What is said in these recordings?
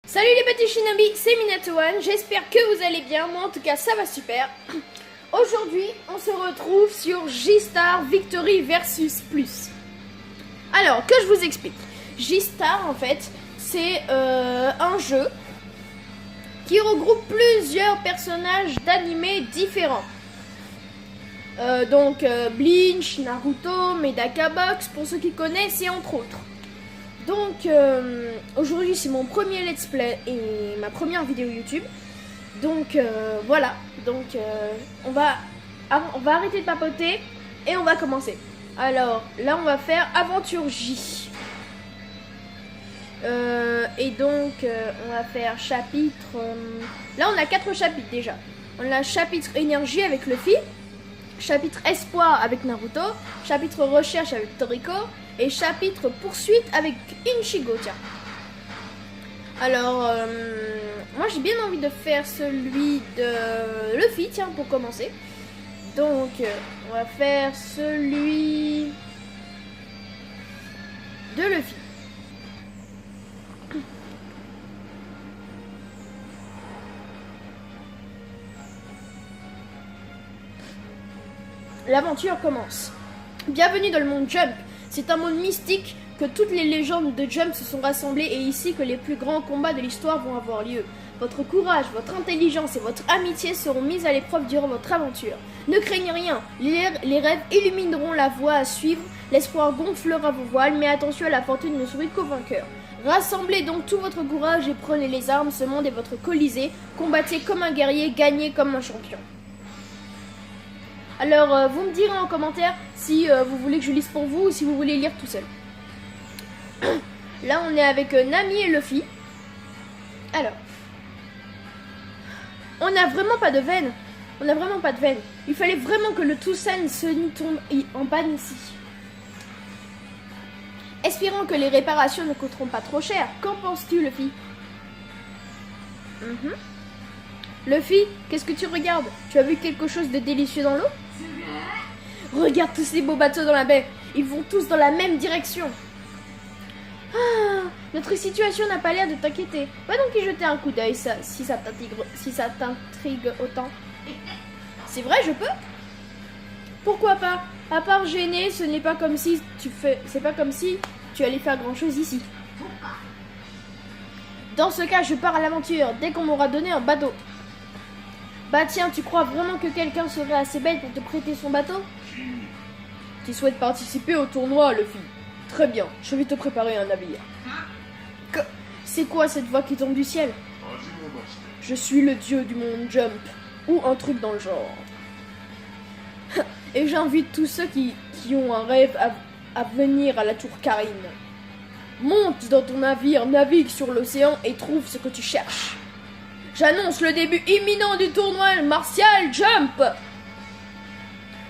Salut les petits shinobi, c'est Minato1, j'espère que vous allez bien, moi en tout cas ça va super. Aujourd'hui on se retrouve sur J-Star Victory versus Plus. Alors que je vous explique, J-Star en fait c'est un jeu qui regroupe plusieurs personnages d'animés différents. Donc Bleach, Naruto, Medaka Box pour ceux qui connaissent et entre autres. Donc aujourd'hui c'est mon premier let's play et ma première vidéo YouTube. Donc voilà, donc on va arrêter de papoter et on va commencer. Alors là on va faire Aventure J. Et donc on va faire chapitre... là on a 4 chapitres déjà. On a chapitre énergie avec Luffy, chapitre espoir avec Naruto, chapitre recherche avec Toriko et chapitre poursuite avec Ichigo, tiens. Alors, moi j'ai bien envie de faire celui de Luffy, tiens, pour commencer. Donc, on va faire celui de Luffy. L'aventure commence. Bienvenue dans le monde Jump. C'est un monde mystique que toutes les légendes de Jump se sont rassemblées et ici que les plus grands combats de l'histoire vont avoir lieu. Votre courage, votre intelligence et votre amitié seront mises à l'épreuve durant votre aventure. Ne craignez rien, les rêves illumineront la voie à suivre, l'espoir gonflera vos voiles, mais attention, à la fortune ne sourit qu'aux vainqueurs. Rassemblez donc tout votre courage et prenez les armes, ce monde est votre colisée. Combattez comme un guerrier, gagnez comme un champion. Alors, vous me direz en commentaire si vous voulez que je lise pour vous ou si vous voulez lire tout seul. Là, on est avec Nami et Luffy. Alors, on n'a vraiment pas de veine. On n'a vraiment pas de veine. Il fallait vraiment que le Toussaint se tombe en panne ici. Espérons que les réparations ne coûteront pas trop cher. Qu'en penses-tu, Luffy? Luffy, qu'est-ce que tu regardes? Tu as vu quelque chose de délicieux dans l'eau? Regarde tous ces beaux bateaux dans la baie. Ils vont tous dans la même direction. Ah, notre situation n'a pas l'air de t'inquiéter. Va donc y jeter un coup d'œil si ça t'intrigue autant. C'est vrai, je peux? Pourquoi pas? À part gêner, ce n'est pas comme si c'est pas comme si tu allais faire grand chose ici. Dans ce cas, je pars à l'aventure dès qu'on m'aura donné un bateau. Bah tiens, tu crois vraiment que quelqu'un serait assez bête pour te prêter son bateau? Tu souhaites participer au tournoi, Luffy? Très bien, je vais te préparer un navire. C'est quoi cette voix qui tombe du ciel? Je suis le dieu du monde Jump, ou un truc dans le genre. Et j'invite tous ceux qui ont un rêve à venir à la tour Karine. Monte dans ton navire, navigue sur l'océan et trouve ce que tu cherches. J'annonce le début imminent du tournoi martial Jump.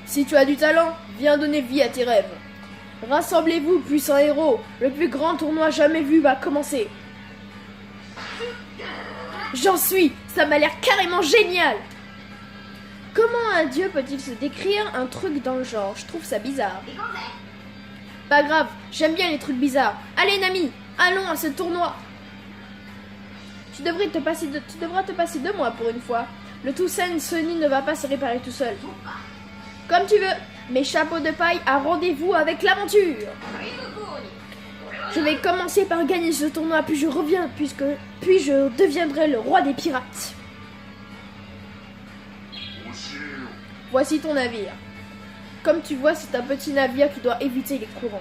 Si tu as du talent, viens donner vie à tes rêves. Rassemblez-vous, puissants héros. Le plus grand tournoi jamais vu va commencer. J'en suis. Ça m'a l'air carrément génial. Comment un dieu peut-il se décrire un truc dans le genre? Je trouve ça bizarre. Pas grave, j'aime bien les trucs bizarres. Allez Nami, allons à ce tournoi. Tu devras te passer de moi pour une fois. Le Toussaint Sunny ne va pas se réparer tout seul. Comme tu veux, mes chapeaux de paille à rendez-vous avec l'aventure. Je vais commencer par gagner ce tournoi, puis je reviens, puis je deviendrai le roi des pirates. Voici ton navire. Comme tu vois, c'est un petit navire qui doit éviter les courants.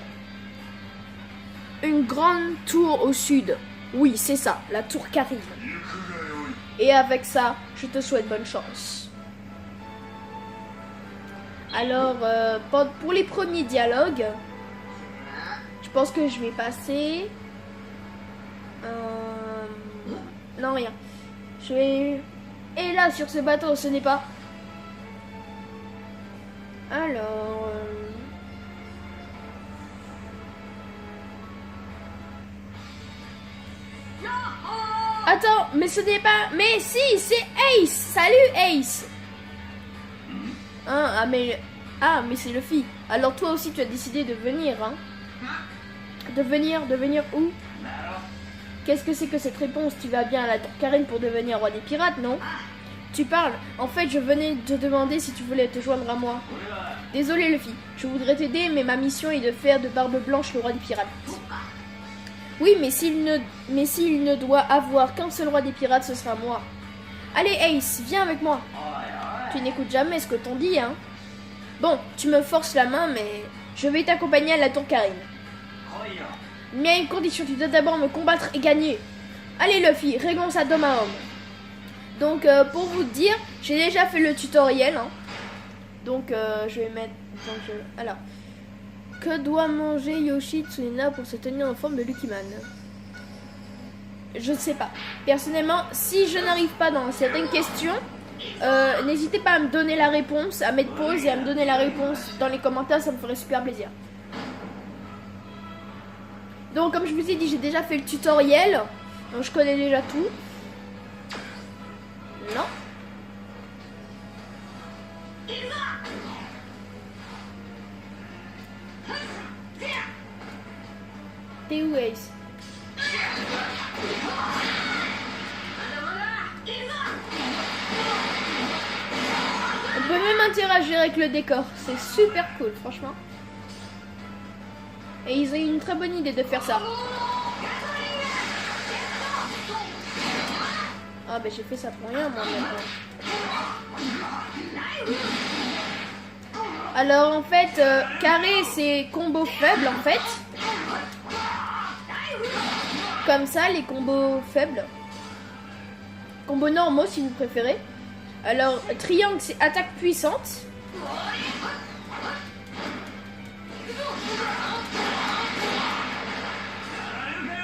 Une grande tour au sud. Oui, c'est ça, la tour Karine. Et avec ça, je te souhaite bonne chance. Alors, pour les premiers dialogues, je pense que je vais passer... non, rien. Je vais... Et là, sur ce bateau, ce n'est pas... Alors... Attends, mais ce n'est pas... Mais si, c'est Ace. Salut, Ace. Ah, mais c'est Luffy. Alors toi aussi, tu as décidé de venir, hein? De venir où? Qu'est-ce que c'est que cette réponse? Tu vas bien à la tour Karine pour devenir roi des pirates, non? Tu parles. En fait, je venais te demander si tu voulais te joindre à moi. Désolé, Luffy. Je voudrais t'aider, mais ma mission est de faire de Barbe Blanche le roi des pirates. Oui, mais s'il ne doit avoir qu'un seul roi des pirates, ce sera moi. Allez, Ace, viens avec moi. Tu n'écoutes jamais ce que t'on dit, hein? Bon, tu me forces la main, mais je vais t'accompagner à la tour Karine. Mais à une condition, tu dois d'abord me combattre et gagner. Allez, Luffy, réglons ça d'homme à homme. Donc, pour vous dire, j'ai déjà fait le tutoriel. Hein. Donc, je vais mettre... Alors, que doit manger Yoshi Tsunena pour se tenir en forme de Lucky Man? Je ne sais pas. Personnellement, si je n'arrive pas dans certaines questions, n'hésitez pas à me donner la réponse, à mettre pause et à me donner la réponse dans les commentaires, ça me ferait super plaisir. Donc, comme je vous ai dit, j'ai déjà fait le tutoriel. Donc, je connais déjà tout. Non. T'es où, Ace? On peut même interagir avec le décor. C'est super cool, franchement. Et ils ont eu une très bonne idée de faire ça. Ah ben j'ai fait ça pour rien moi maintenant. Alors en fait, carré c'est combo faible en fait. Comme ça les combos faibles. Combos normaux si vous préférez. Alors triangle c'est attaque puissante.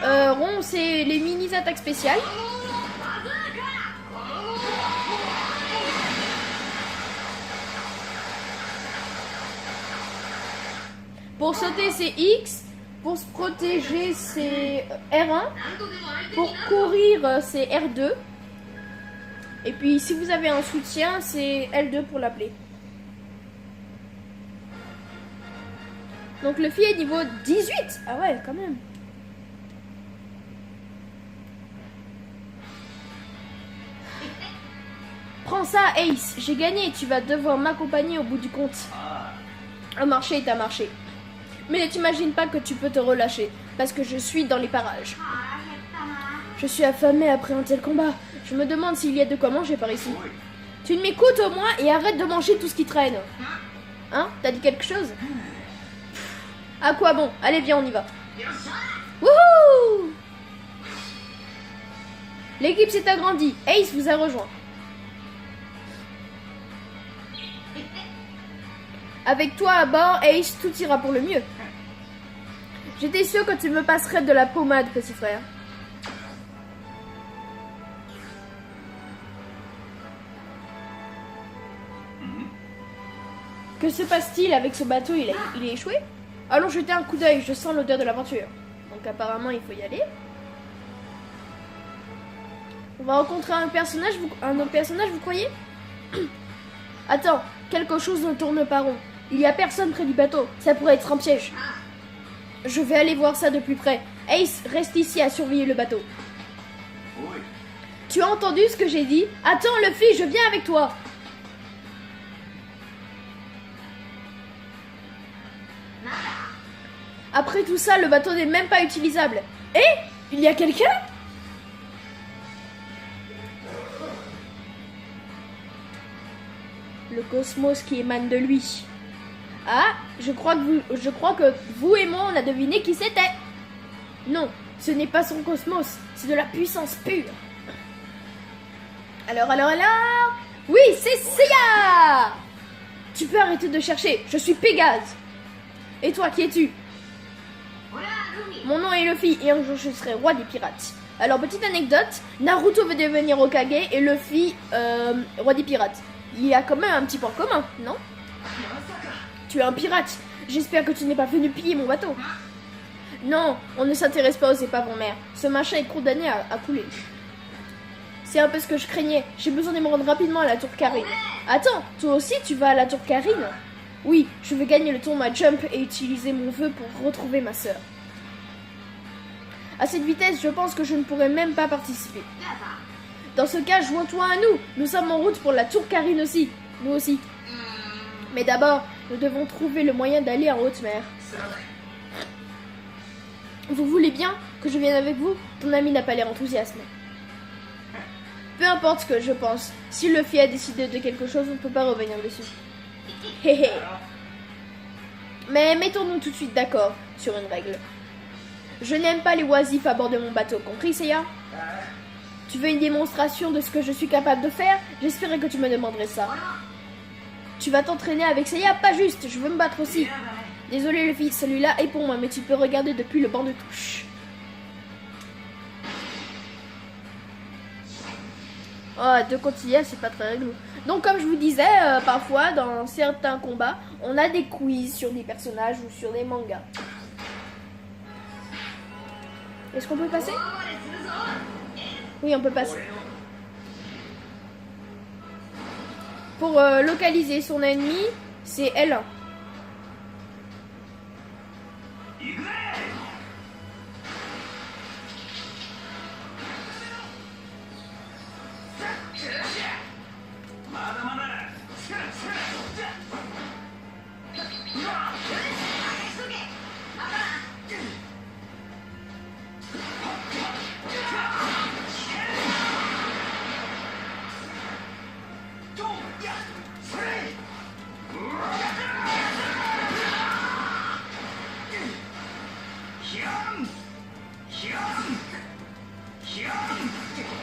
Rond c'est les mini attaques spéciales. Pour sauter c'est X, pour se protéger c'est R1, pour courir c'est R2, et puis si vous avez un soutien c'est L2 pour l'appeler. Donc Luffy est niveau 18, ah ouais quand même. Prends ça Ace, j'ai gagné, tu vas devoir m'accompagner au bout du compte. Un marché est un marché. Mais ne t'imagine pas que tu peux te relâcher, parce que je suis dans les parages. Je suis affamé après un tel combat. Je me demande s'il y a de quoi manger par ici. Tu m'écoutes au moins et arrête de manger tout ce qui traîne. Hein? T'as dit quelque chose? À quoi bon? Allez viens on y va. Wouhou! L'équipe s'est agrandie. Ace vous a rejoint. Avec toi à bord, Ace, tout ira pour le mieux. J'étais sûr que tu me passerais de la pommade, petit frère. Que se passe-t-il avec ce bateau? Il est échoué? Allons jeter un coup d'œil, je sens l'odeur de l'aventure. Donc apparemment, il faut y aller. On va rencontrer un personnage, vous croyez? Attends, quelque chose ne tourne pas rond. Il n'y a personne près du bateau. Ça pourrait être un piège. Je vais aller voir ça de plus près. Ace, reste ici à surveiller le bateau. Oui. Tu as entendu ce que j'ai dit? Attends, Luffy, je viens avec toi. Après tout ça, le bateau n'est même pas utilisable. Eh? Il y a quelqu'un? Le cosmos qui émane de lui. Ah, je crois que vous et moi on a deviné qui c'était. Non, ce n'est pas son cosmos, c'est de la puissance pure. Alors, oui, c'est Seiya. Tu peux arrêter de chercher, je suis Pégase. Et toi, qui es-tu? Mon nom est Luffy et un jour je serai roi des pirates. Alors, petite anecdote, Naruto veut devenir Hokage et Luffy roi des pirates. Il y a quand même un petit point commun, non? Tu es un pirate. J'espère que tu n'es pas venu piller mon bateau. Non, on ne s'intéresse pas aux épaves en mer. Ce machin est condamné à couler. C'est un peu ce que je craignais. J'ai besoin de me rendre rapidement à la tour Karine. Attends, toi aussi tu vas à la tour Karine? Oui, je veux gagner le tournoi Jump et utiliser mon vœu pour retrouver ma sœur. À cette vitesse, je pense que je ne pourrais même pas participer. Dans ce cas, joins-toi à nous. Nous sommes en route pour la tour Karine aussi. Nous aussi. Mais d'abord, nous devons trouver le moyen d'aller en haute mer. Vous voulez bien que je vienne avec vous? Ton ami n'a pas l'air enthousiaste. Peu importe ce que je pense. Si Luffy a décidé de quelque chose, on ne peut pas revenir dessus. Hé hé. Mais mettons-nous tout de suite d'accord sur une règle. Je n'aime pas les oisifs à bord de mon bateau, compris, Seiya? Tu veux une démonstration de ce que je suis capable de faire? J'espérais que tu me demanderais ça. Tu vas t'entraîner avec Seiya? Pas juste, je veux me battre aussi. Désolé Luffy, celui-là est pour moi, mais tu peux regarder depuis le banc de touche. Oh, deux quotidiens, c'est pas très rigolo. Donc, comme je vous disais, parfois, dans certains combats, on a des quiz sur des personnages ou sur des mangas. Est-ce qu'on peut passer? Oui, on peut passer. Pour localiser son ennemi, c'est L1.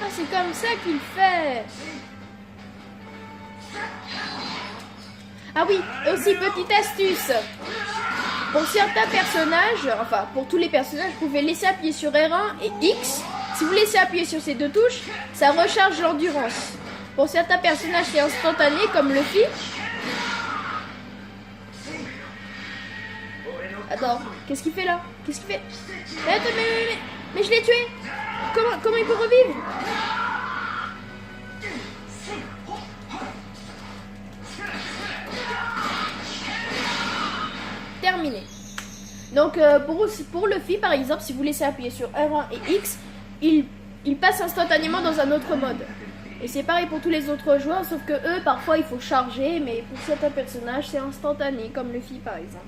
Ah, c'est comme ça qu'il fait. Ah oui, et aussi petite astuce. Pour certains personnages, enfin pour tous les personnages, vous pouvez laisser appuyer sur R1 et X. Si vous laissez appuyer sur ces deux touches, ça recharge l'endurance. Pour certains personnages, c'est instantané comme Luffy. Attends, qu'est-ce qu'il fait là? Qu'est-ce qu'il fait? Mais je l'ai tué. Comment il peut revivre? Terminé. Donc pour Luffy par exemple, si vous laissez appuyer sur R1 et X, il passe instantanément dans un autre mode. Et c'est pareil pour tous les autres joueurs, sauf que eux parfois il faut charger, mais pour certains personnages c'est instantané, comme Luffy par exemple.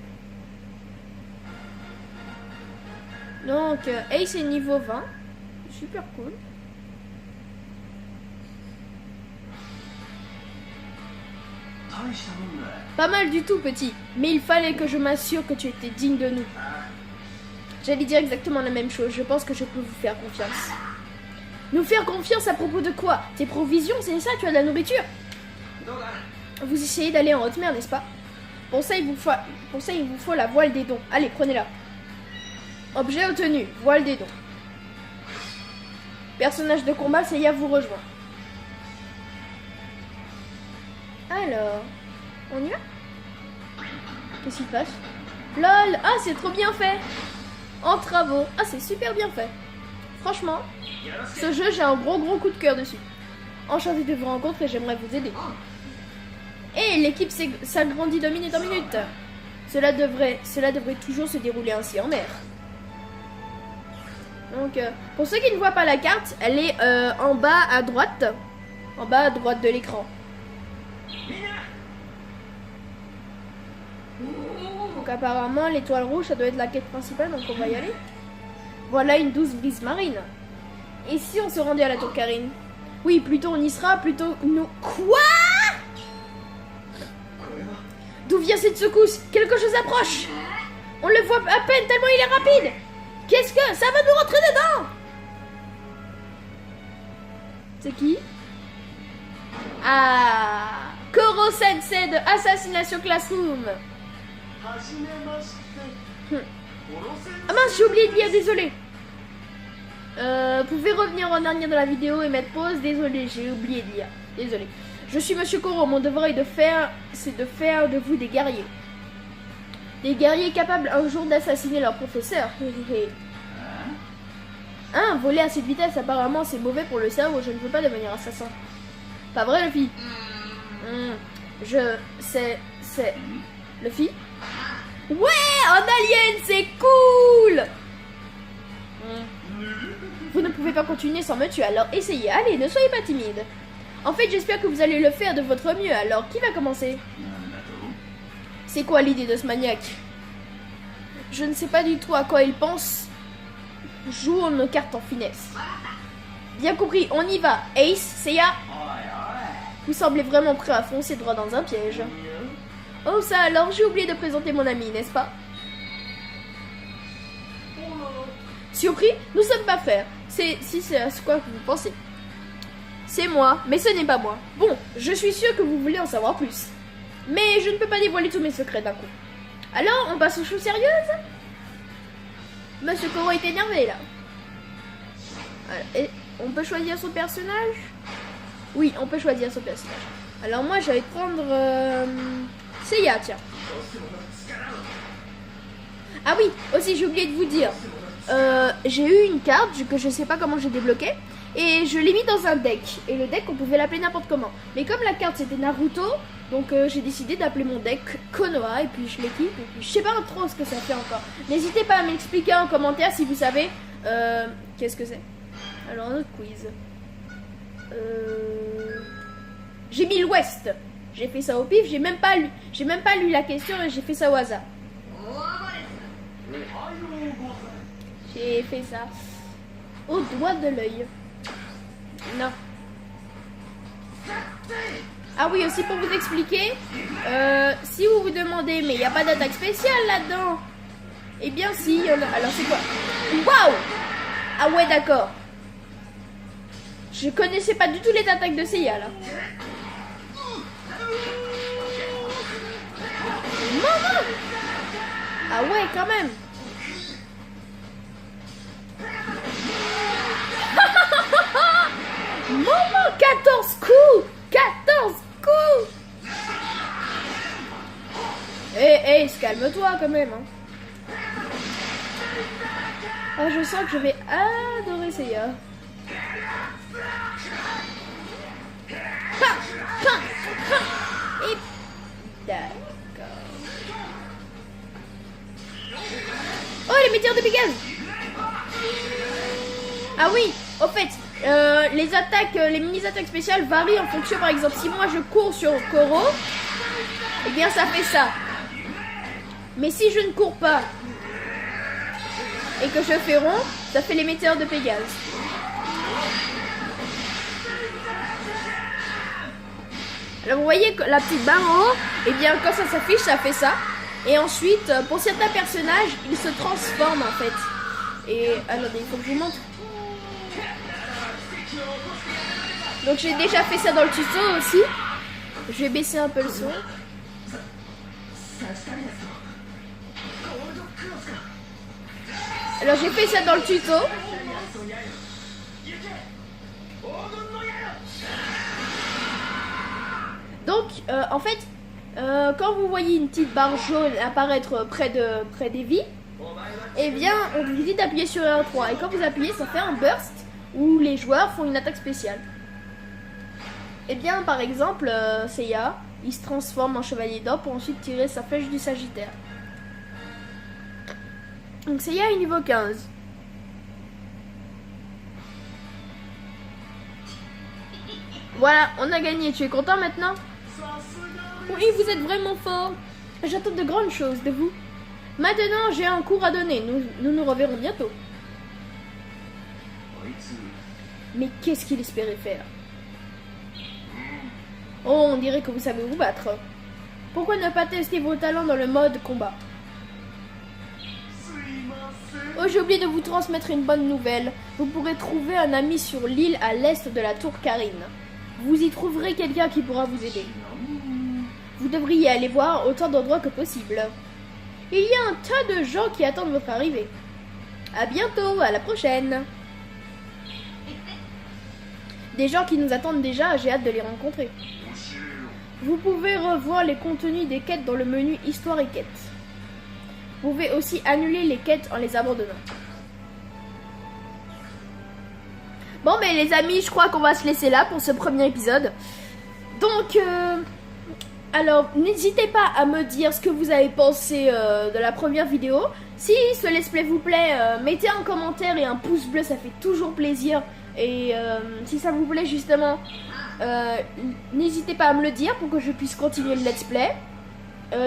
Donc Ace est niveau 20, super cool. Pas mal du tout, petit. Mais il fallait que je m'assure que tu étais digne de nous. J'allais dire exactement la même chose. Je pense que je peux vous faire confiance. Nous faire confiance à propos de quoi? Tes provisions, c'est ça? Tu as de la nourriture? Vous essayez d'aller en haute mer, n'est-ce pas? Pour ça, il vous faut la voile des dons. Allez, prenez-la. Objet obtenu. Voile des dons. Personnage de combat, Seiya vous rejoint. Alors, on y va? Qu'est-ce qui se passe? LOL! Ah, c'est trop bien fait! En travaux. Ah, c'est super bien fait. Franchement, ce jeu, j'ai un gros coup de cœur dessus. Enchanté de vous rencontrer, j'aimerais vous aider. Et l'équipe s'agrandit de minute en minute. Cela devrait toujours se dérouler ainsi en mer. Donc, pour ceux qui ne voient pas la carte, elle est en bas à droite. En bas à droite de l'écran. Donc apparemment l'étoile rouge ça doit être la quête principale, donc on va y aller. Voilà une douce brise marine. Et si on se rendait à la tour Karine? Oui, plutôt on y sera, plutôt nous... Quoi? D'où vient cette secousse? Quelque chose approche. On le voit à peine tellement il est rapide. Qu'est-ce que... Ça va nous rentrer dedans? C'est qui? Ah, Koro Sensei de Assassination Classroom. Ah mince, j'ai oublié de lire, désolé. Pouvez revenir en arrière dans la vidéo et mettre pause. Désolé, j'ai oublié de lire. Désolé. Je suis Monsieur Koro. Mon devoir est de faire de vous des guerriers. Des guerriers capables un jour d'assassiner leur professeur. Hein, voler à cette vitesse, apparemment c'est mauvais pour le cerveau. Je ne veux pas devenir assassin. Pas vrai, Luffy? C'est Luffy? Ouais, un alien, c'est cool. Vous ne pouvez pas continuer sans me tuer, alors essayez. Allez, ne soyez pas timide. En fait, j'espère que vous allez le faire de votre mieux, alors qui va commencer? C'est quoi l'idée de ce maniaque? Je ne sais pas du tout à quoi il pense. Jouons nos cartes en finesse. Bien compris, on y va. Ace, Seiya. Vous semblez vraiment prêt à foncer droit dans un piège. Oh ça alors, j'ai oublié de présenter mon ami, n'est-ce pas? Surpris? Nous sommes pas frères. C'est à ce quoi vous pensez. C'est moi, mais ce n'est pas moi. Bon, je suis sûre que vous voulez en savoir plus. Mais je ne peux pas dévoiler tous mes secrets d'un coup. Alors, on passe aux choses sérieuses? Monsieur Koro est énervé là. Et on peut choisir son personnage? Oui, on peut choisir son personnage. Alors moi, j'allais prendre Seiya, tiens. Ah oui, aussi j'ai oublié de vous dire. J'ai eu une carte que je sais pas comment j'ai débloquée. Et je l'ai mis dans un deck. Et le deck, on pouvait l'appeler n'importe comment. Mais comme la carte c'était Naruto, donc j'ai décidé d'appeler mon deck Konoha. Et puis je l'équipe. Et puis je sais pas trop ce que ça fait encore. N'hésitez pas à m'expliquer en commentaire si vous savez. Qu'est-ce que c'est? Alors un autre quiz. J'ai mis l'Ouest. J'ai fait ça au pif. J'ai même pas lu la question et j'ai fait ça au hasard. J'ai fait ça au doigt de l'œil. Non. Ah oui, aussi pour vous expliquer, si vous vous demandez, mais il n'y a pas d'attaque spéciale là-dedans. Eh bien si, il y en a. Alors c'est quoi? Waouh! Ah ouais, d'accord. Je connaissais pas du tout les attaques de Seiya là. Maman! Ah ouais, quand même. Maman, 14 coups! 14 coups! Eh, calme-toi quand même. Hein. Ah, je sens que je vais adorer Seiya. Et d'accord. Oh, les météores de Pégase! Ah oui, au fait, les attaques, les mini-attaques spéciales varient en fonction, par exemple, si moi je cours sur Koro, eh bien ça fait ça. Mais si je ne cours pas et que je fais rond, ça fait les météores de Pégase. Alors vous voyez que la petite barre en haut, eh bien quand ça s'affiche, ça fait ça. Et ensuite, pour certains personnages, ils se transforment en fait. Et attendez, il faut que je vous montre. Donc j'ai déjà fait ça dans le tuto aussi. Je vais baisser un peu le son. Alors j'ai fait ça dans le tuto. Donc en fait, quand vous voyez une petite barre jaune apparaître près des vies, eh bien on vous dit d'appuyer sur R3. Et quand vous appuyez, ça fait un burst où les joueurs font une attaque spéciale. Eh bien par exemple, Seiya, il se transforme en chevalier d'or pour ensuite tirer sa flèche du Sagittaire. Donc Seiya est niveau 15. Voilà, on a gagné. Tu es content maintenant? Oui, vous êtes vraiment fort. J'attends de grandes choses de vous. Maintenant, j'ai un cours à donner. Nous nous reverrons bientôt. Mais qu'est-ce qu'il espérait faire? Oh, on dirait que vous savez vous battre. Pourquoi ne pas tester vos talents dans le mode combat? Oh, j'ai oublié de vous transmettre une bonne nouvelle. Vous pourrez trouver un ami sur l'île à l'est de la tour Karine. Vous y trouverez quelqu'un qui pourra vous aider. Vous devriez aller voir autant d'endroits que possible. Il y a un tas de gens qui attendent votre arrivée. À bientôt, à la prochaine. Des gens qui nous attendent déjà, j'ai hâte de les rencontrer. Vous pouvez revoir les contenus des quêtes dans le menu Histoire et quêtes. Vous pouvez aussi annuler les quêtes en les abandonnant. Bon, mais les amis, je crois qu'on va se laisser là pour ce premier épisode. Donc, alors, n'hésitez pas à me dire ce que vous avez pensé de la première vidéo. Si ce let's play vous plaît, mettez un commentaire et un pouce bleu, ça fait toujours plaisir. Et si ça vous plaît justement, n'hésitez pas à me le dire pour que je puisse continuer le let's play.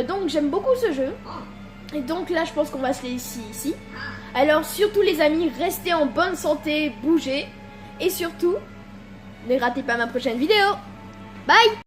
Donc j'aime beaucoup ce jeu. Et donc là je pense qu'on va se laisser ici. Alors surtout les amis, restez en bonne santé, bougez. Et surtout, ne ratez pas ma prochaine vidéo. Bye!